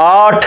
8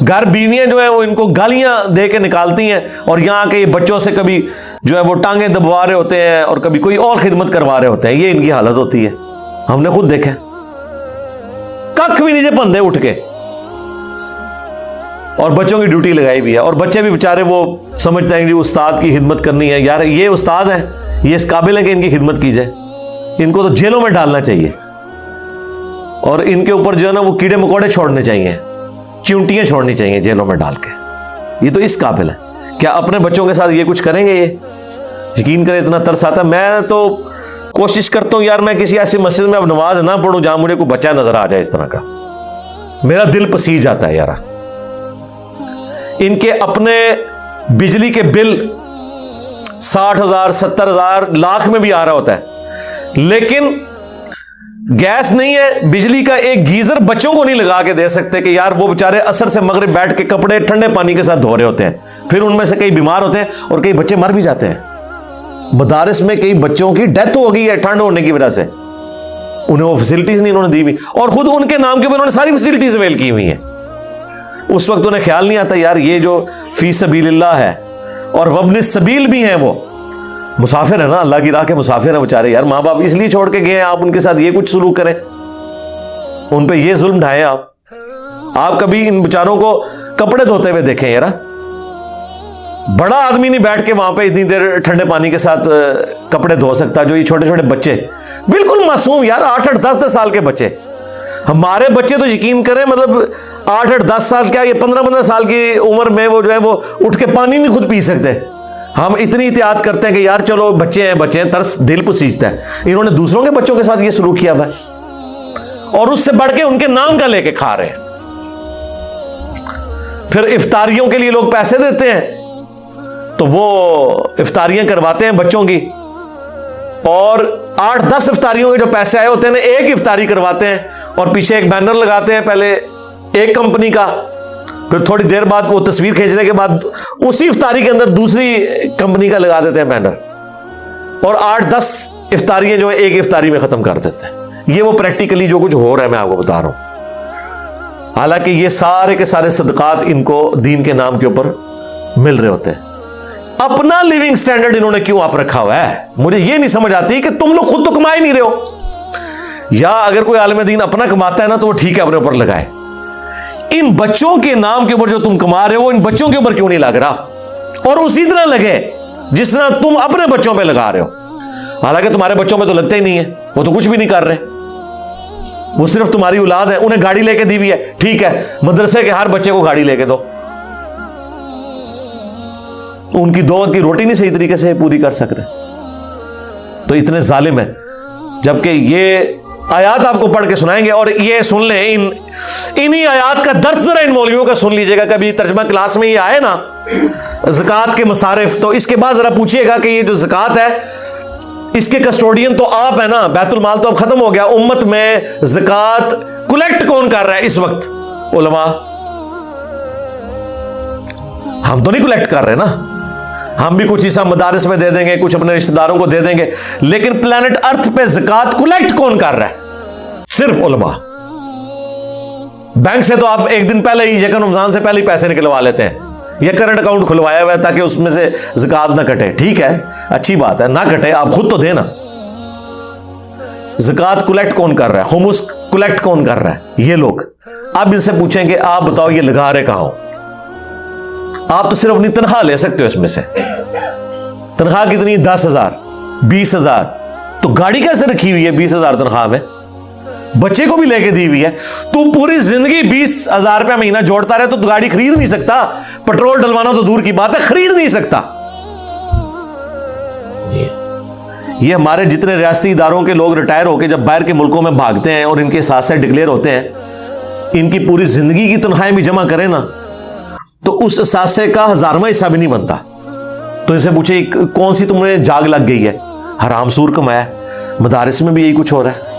گھر بیویاں جو ہیں وہ ان کو گالیاں دے کے نکالتی ہیں، اور یہاں کے یہ بچوں سے کبھی جو ہے وہ ٹانگیں دبوا رہے ہوتے ہیں اور کبھی کوئی اور خدمت کروا رہے ہوتے ہیں. یہ ان کی حالت ہوتی ہے. ہم نے خود دیکھا، ککھ بھی نیچے بندے اٹھ کے، اور بچوں کی ڈیوٹی لگائی بھی ہے. اور بچے بھی بےچارے وہ سمجھتے ہیں کہ استاد کی خدمت کرنی ہے. یار یہ استاد ہیں، یہ اس قابل ہے کہ ان کی خدمت کی جائے. ان کو تو جیلوں میں ڈالنا چاہیے، اور ان کے اوپر جو ہے نا وہ کیڑے مکوڑے چھوڑنے چاہیے، چونٹیاں چھوڑنی چاہیے جیلوں میں ڈال کے. یہ تو اس قابل ہے. کیا اپنے بچوں کے ساتھ یہ کچھ کریں گے؟ یہ یقین کریں اتنا ترس آتا ہے. میں تو کوشش کرتا ہوں یار میں کسی ایسی مسجد میں اب نماز نہ پڑھوں جہاں مجھے کوئی بچہ نظر آ جائے اس طرح کا. میرا دل پسیج جاتا ہے یار. ان کے اپنے بجلی کے بل 60,000 70,000 لاکھ میں بھی آ رہا ہوتا ہے، لیکن گیس نہیں ہے، بجلی کا ایک گیزر بچوں کو نہیں لگا کے دے سکتے کہ یار وہ بیچارے عصر سے مغرب بیٹھ کے کپڑے ٹھنڈے پانی کے ساتھ دھو رہے ہوتے ہیں. پھر ان میں سے کئی بیمار ہوتے ہیں اور کئی بچے مر بھی جاتے ہیں. مدارس میں کئی بچوں کی ڈیتھ ہو گئی ہے ٹھنڈ ہونے کی وجہ سے. انہیں وہ فیسلٹیز نہیں انہوں نے دی ہوئی، اور خود ان کے نام کے اوپر انہوں نے ساری فیسلٹیز اویل کی ہوئی ہیں. اس وقت انہیں خیال نہیں آتا یار یہ جو فی سبیل اللہ ہے اور وابن السبیل بھی ہیں، وہ مسافر ہیں نا، اللہ کی راہ کے مسافر ہیں بیچارے. یار ماں باپ اس لیے چھوڑ کے گئے ہیں، آپ ان کے ساتھ یہ کچھ سلوک کریں، ان پہ یہ ظلم ڈھائیں. آپ کبھی ان بیچاروں کو کپڑے دھوتے ہوئے دیکھیں یار. بڑا آدمی نہیں بیٹھ کے وہاں پہ اتنی دیر ٹھنڈے پانی کے ساتھ کپڑے دھو سکتا، جو یہ چھوٹے چھوٹے بچے بالکل معصوم یار، 8-8 10-10 سال کے بچے. ہمارے بچے تو یقین کریں مطلب 8-8 10 سال کیا، یہ 15-15 سال کی عمر میں وہ جو ہے وہ اٹھ کے پانی نہیں خود پی سکتے. ہم اتنی احتیاط کرتے ہیں کہ یار چلو بچے ہیں، ترس دل پسیجتا ہے. انہوں نے دوسروں کے بچوں کے ساتھ یہ سلوک کیا ہوا ہے، اور اس سے بڑھ کے ان کے نام کا لے کے کھا رہے ہیں. پھر افطاریوں کے لیے لوگ پیسے دیتے ہیں تو وہ افطاریاں کرواتے ہیں بچوں کی، اور 8-10 افطاریوں کے جو پیسے آئے ہوتے ہیں ایک افطاری کرواتے ہیں، اور پیچھے ایک بینر لگاتے ہیں، پہلے ایک کمپنی کا، پھر تھوڑی دیر بعد وہ تصویر کھینچنے کے بعد اسی افطاری کے اندر دوسری کمپنی کا لگا دیتے ہیں بینر، اور 8-10 افطاریاں جو ہے ایک افطاری میں ختم کر دیتے ہیں. یہ وہ پریکٹیکلی جو کچھ ہو رہا ہے میں آپ کو بتا رہا ہوں. حالانکہ یہ سارے کے سارے صدقات ان کو دین کے نام کے اوپر مل رہے ہوتے ہیں. اپنا لیونگ سٹینڈرڈ انہوں نے کیوں آپ رکھا ہوا ہے؟ مجھے یہ نہیں سمجھ آتی کہ تم لوگ خود تو کما ہی نہیں رہے ہو، یا اگر کوئی عالم دین اپنا کماتا ہے نا تو وہ ٹھیک ہے اپنے اوپر لگائے. ان بچوں کے نام کے اوپر جو تم کما رہے ہو ان بچوں کے اوپر کیوں نہیں لگ رہا؟ اور اسی طرح لگے جس طرح تم اپنے بچوں پہ لگا رہے ہو. حالانکہ تمہارے بچوں میں تو لگتا ہی نہیں ہے، وہ تو کچھ بھی نہیں کر رہے، وہ صرف تمہاری اولاد ہے. انہیں گاڑی لے کے دی بھی ہے، ٹھیک ہے مدرسے کے ہر بچے کو گاڑی لے کے دو، ان کی 2 وقت کی روٹی نہیں صحیح طریقے سے پوری کر سک رہے. تو اتنے ظالم ہیں. جبکہ یہ آیات آپ کو پڑھ کے سنائیں گے، اور یہ سن لیں انہی آیات کا درس ذرا ان مولویوں کا سن لیجئے گا. کبھی ترجمہ کلاس میں یہ آئے نا زکوٰۃ کے مصارف، تو اس کے بعد ذرا پوچھئے گا کہ یہ جو زکوٰۃ ہے اس کے کسٹوڈین تو آپ ہیں نا، بیت المال تو اب ختم ہو گیا، امت میں زکوٰۃ کلیکٹ کون کر رہا ہے اس وقت؟ علماء. ہم تو نہیں کلیکٹ کر رہے نا، ہم بھی کچھ حصہ مدارس میں دے دیں گے، کچھ اپنے رشتہ داروں کو دے دیں گے، لیکن پلانٹ ارتھ پہ زکوٰۃ کلیکٹ کون کر رہا ہے؟ صرف علماء. بینک سے تو آپ ایک دن پہلے ہی یکم رمضان سے پہلے ہی پیسے نکلوا لیتے ہیں، یا کرنٹ اکاؤنٹ کھلوایا ہوا ہے تاکہ اس میں سے زکوٰۃ نہ کٹے. ٹھیک ہے اچھی بات ہے، نہ کٹے، آپ خود تو دینا. زکوٰۃ کلیکٹ کون کر رہا ہے؟ خمس کلیکٹ کون کر رہا ہے؟ یہ لوگ. اب ان سے پوچھیں کہ آپ بتاؤ یہ لگا رہے کہاں ہو؟ آپ تو صرف اپنی تنخواہ لے سکتے ہو، اس میں سے تنخواہ کتنی؟ 10,000 20,000. تو گاڑی کیسے رکھی ہوئی ہے 20,000 تنخواہ میں؟ بچے کو بھی لے کے دی ہوئی ہے. تو پوری زندگی 20,000 روپیہ مہینہ جوڑتا رہے تو گاڑی خرید نہیں سکتا، پیٹرول ڈلوانا تو دور کی بات ہے، خرید نہیں سکتا. یہ ہمارے جتنے ریاستی اداروں کے لوگ ریٹائر ہو کے جب باہر کے ملکوں میں بھاگتے ہیں اور ان کے اثاثے ڈکلیئر ہوتے ہیں، ان کی پوری زندگی کی تنخواہیں بھی جمع کریں نا تو اس اثاثے کا 1000واں حصہ بھی نہیں بنتا. تو ان سے پوچھے کون سی تم نے جاگ لگ گئی ہے؟ حرام سور کمایا. مدارس میں بھی یہی کچھ ہو رہا ہے.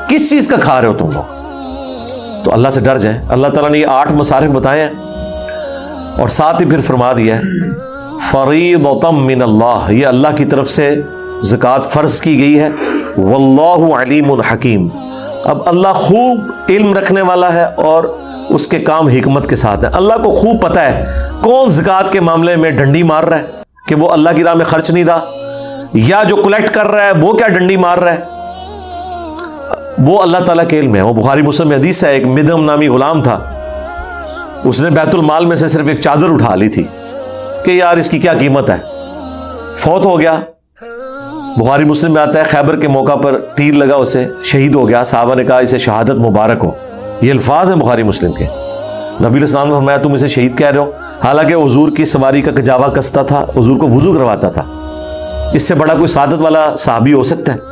کس چیز کا کھا رہے ہو تم لوگ؟ تو اللہ سے ڈر جائیں. اللہ تعالیٰ نے یہ 8 مصارف بتائے ہیں، اور ساتھ ہی پھر فرما دیا ہے فریضۃ من اللہ، یہ اللہ کی طرف سے زکوٰۃ فرض کی گئی ہے. واللہ علیم حکیم، اب اللہ خوب علم رکھنے والا ہے اور اس کے کام حکمت کے ساتھ ہیں. اللہ کو خوب پتہ ہے کون زکوٰۃ کے معاملے میں ڈنڈی مار رہا ہے کہ وہ اللہ کی راہ میں خرچ نہیں رہا، یا جو کلیکٹ کر رہا ہے وہ کیا ڈنڈی مار رہا ہے. وہ اللہ تعالیٰ کے علم ہے. وہ بخاری مسلم میں حدیث ہے، ایک مدھم نامی غلام تھا، اس نے بیت المال میں سے صرف ایک چادر اٹھا لی تھی کہ یار اس کی کیا قیمت ہے، فوت ہو گیا. بخاری مسلم میں آتا ہے خیبر کے موقع پر تیر لگا اسے، شہید ہو گیا. صحابہ نے کہا اسے شہادت مبارک ہو. یہ الفاظ ہیں بخاری مسلم کے. نبی علیہ السلام نے فرمایا تم اسے شہید کہہ رہے ہو، حالانکہ حضور کی سواری کا کجاوا کستا تھا، حضور کو وضو کرواتا تھا. اس سے بڑا کوئی سعادت والا صحابی ہو سکتا ہے؟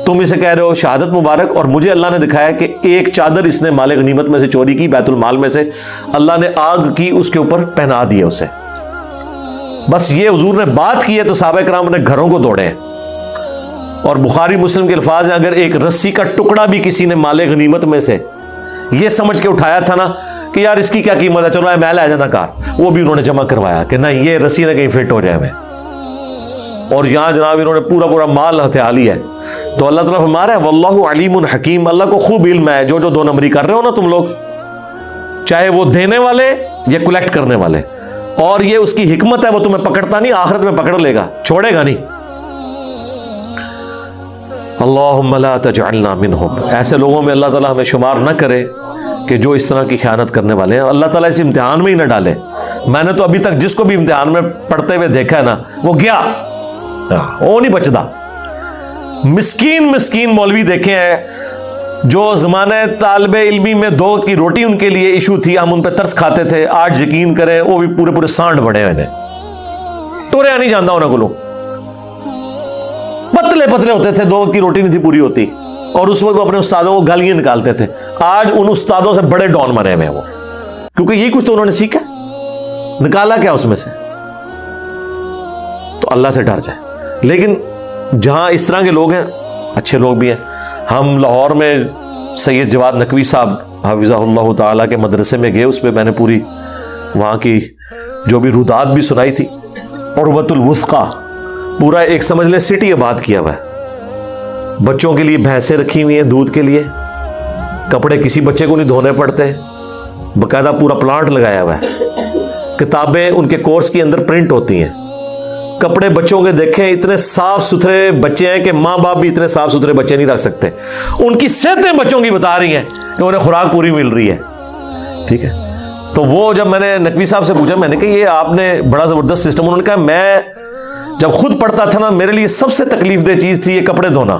تم اسے کہہ رہے ہو شہادت مبارک، اور مجھے اللہ نے دکھایا کہ ایک چادر اس نے مال غنیمت میں سے چوری کی، بیت المال میں سے، اللہ نے آگ کی اس کے اوپر پہنا دیا اسے. بس یہ حضور نے بات کی ہے تو صحابہ کرام نے گھروں کو دوڑے ہیں. اور بخاری مسلم کے الفاظ ہیں اگر ایک رسی کا ٹکڑا بھی کسی نے مال غنیمت میں سے یہ سمجھ کے اٹھایا تھا نا کہ یار اس کی کیا قیمت ہے، چلو میں لے جانا کار، وہ بھی انہوں نے جمع کروایا کہ نہیں یہ رسی نہ کہیں فٹ ہو جائے میں. اور یہاں جناب انہوں نے پورا مال ہتھیا لیا ہے. تو اللہ تعالیٰ فرما رہا ہے واللہ علیم حکیم، اللہ کو خوب علم ہے. جو دو نمبری کر رہے ہو نا تم لوگ، چاہے وہ دینے والے یا کلیکٹ کرنے والے، اور یہ اس کی حکمت ہے، وہ تمہیں پکڑتا نہیں، آخرت میں پکڑ لے گا، چھوڑے گا نہیں. اللہم لا تجعلنا منہم، ایسے لوگوں میں اللہ تعالیٰ ہمیں شمار نہ کرے کہ جو اس طرح کی خیانت کرنے والے ہیں. اللہ تعالیٰ اس امتحان میں ہی نہ ڈالے. میں نے تو ابھی تک جس کو بھی امتحان میں پڑھتے ہوئے دیکھا ہے نا وہ گیا، وہ نہیں بچتا. مسکین مولوی دیکھے ہیں جو زمانہ طالب علمی میں 2 وقت کی روٹی ان کے لیے ایشو تھی، ہم ان پہ ترس کھاتے تھے. آج یقین کریں وہ بھی پورے سانڈ بڑے ہوئے، ٹوریا نہیں جانتا انہوں کو، پتلے ہوتے تھے، 2 وقت کی روٹی نہیں تھی پوری ہوتی، اور اس وقت وہ اپنے استادوں کو گالیاں نکالتے تھے. آج ان استادوں سے بڑے ڈون بنے ہوئے ہیں وہ، کیونکہ یہی کچھ تو انہوں نے سیکھا، نکالا کیا اس میں سے. تو اللہ سے ڈر جائے. لیکن جہاں اس طرح کے لوگ ہیں، اچھے لوگ بھی ہیں. ہم لاہور میں سید جواد نقوی صاحب حفظہ اللہ تعالیٰ کے مدرسے میں گئے، اس پہ میں نے پوری وہاں کی جو بھی رودات بھی سنائی تھی. عروۃ الوثقی پورا ایک سمجھ لے سٹی آباد کیا ہوا ہے. بچوں کے لیے بھینسیں رکھی ہوئی ہیں دودھ کے لیے، کپڑے کسی بچے کو نہیں دھونے پڑتے، باقاعدہ پورا پلانٹ لگایا ہوا ہے. کتابیں ان کے کورس کے اندر پرنٹ ہوتی ہیں. کپڑے بچوں کے دیکھیں اتنے صاف ستھرے بچے ہیں کہ ماں باپ بھی اتنے صاف ستھرے بچے نہیں رکھ سکتے. ان کی صحتیں بچوں کی بتا رہی ہیں کہ انہیں خوراک پوری مل رہی ہے. ٹھیک ہے. تو وہ جب میں نے نقوی صاحب سے پوچھا، میں نے کہا یہ آپ نے بڑا زبردست سسٹم. انہوں نے کہا میں جب خود پڑھتا تھا نا میرے لیے سب سے تکلیف دہ چیز تھی یہ کپڑے دھونا.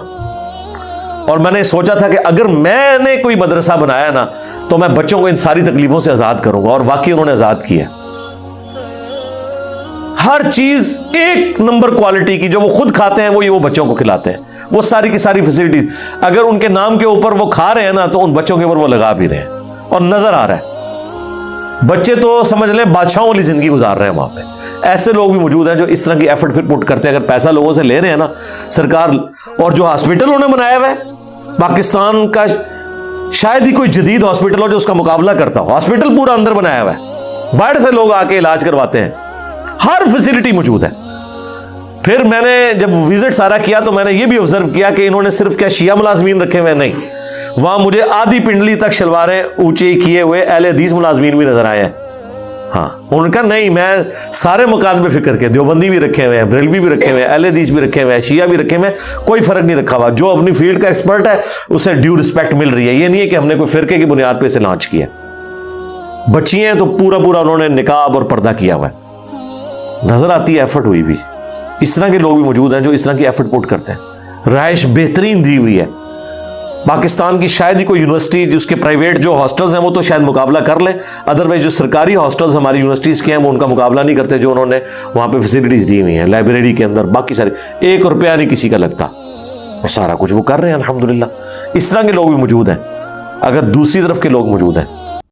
اور میں نے سوچا تھا کہ اگر میں نے کوئی مدرسہ بنایا نا تو میں بچوں کو ان ساری تکلیفوں سے آزاد کروں گا. اور واقعی انہوں نے آزاد کیا. ہر چیز 1 نمبر کوالٹی کی جو وہ خود کھاتے ہیں وہ بچوں کو کھلاتے ہیں. وہ ساری کی ساری فیسلٹیز اگر ان کے نام کے اوپر وہ کھا رہے ہیں نا تو ان بچوں کے اوپر وہ لگا بھی رہے ہیں اور نظر آ رہا ہے. بچے تو سمجھ لیں بادشاہوں والی زندگی گزار رہے ہیں وہاں پہ. ایسے لوگ بھی موجود ہیں جو اس طرح کی ایفرٹ پٹ کرتے ہیں. اگر پیسہ لوگوں سے لے رہے ہیں نا سرکار، اور جو ہاسپٹل انہوں نے بنایا ہوا ہے پاکستان کا شاید ہی کوئی جدید ہاسپٹل ہو جو اس کا مقابلہ کرتا ہو. ہاسپٹل پورا اندر بنایا ہوا ہے، باہر سے لوگ آ کے علاج کرواتے ہیں، ہر فیسلٹی موجود ہے. پھر میں نے جب وزٹ سارا کیا تو میں نے یہ بھی آبزرو کیا کہ انہوں نے صرف کیا شیعہ ملازمین رکھے ہوئے نہیں، وہاں مجھے آدھی پنڈلی تک شلواریں اونچے کیے ہوئے اہل حدیث ملازمین بھی نظر آئے ہیں. ہاں انہوں نے کہا نہیں میں سارے مقام پہ فکر کے، دیوبندی بھی رکھے ہوئے ہیں، بریلوی بھی رکھے ہوئے ہیں، اہل حدیث بھی رکھے ہوئے ہیں، شیعہ بھی رکھے ہوئے ہیں، کوئی فرق نہیں رکھا ہوا. جو اپنی فیلڈ کا ایکسپرٹ ہے اسے ڈیو رسپیکٹ مل رہی ہے. یہ نہیں ہے کہ ہم نے کوئی فرقے کی بنیاد پہ اسے لانچ کیا. بچی ہیں تو پورا انہوں نے نقاب اور پردہ کیا ہوا ہے. نظر آتی ہے ایفرٹ ہوئی بھی. اس طرح کے لوگ بھی موجود ہیں جو اس طرح کی ایفرٹ پٹ کرتے ہیں. رہائش بہترین دی ہوئی ہے. پاکستان کی شاید ہی کوئی یونیورسٹی جس کے پرائیویٹ جو ہاسٹلز ہیں وہ تو شاید مقابلہ کر لیں، ادروائز جو سرکاری ہاسٹلز ہماری یونیورسٹیز کے ہیں وہ ان کا مقابلہ نہیں کرتے جو انہوں نے وہاں پہ فیسلٹیز دی ہوئی ہیں لائبریری کے اندر. باقی سارے 1 روپیہ نہیں کسی کا لگتا اور سارا کچھ وہ کر رہے ہیں الحمدللہ. اس طرح کے لوگ بھی موجود ہیں. اگر دوسری طرف کے لوگ موجود ہیں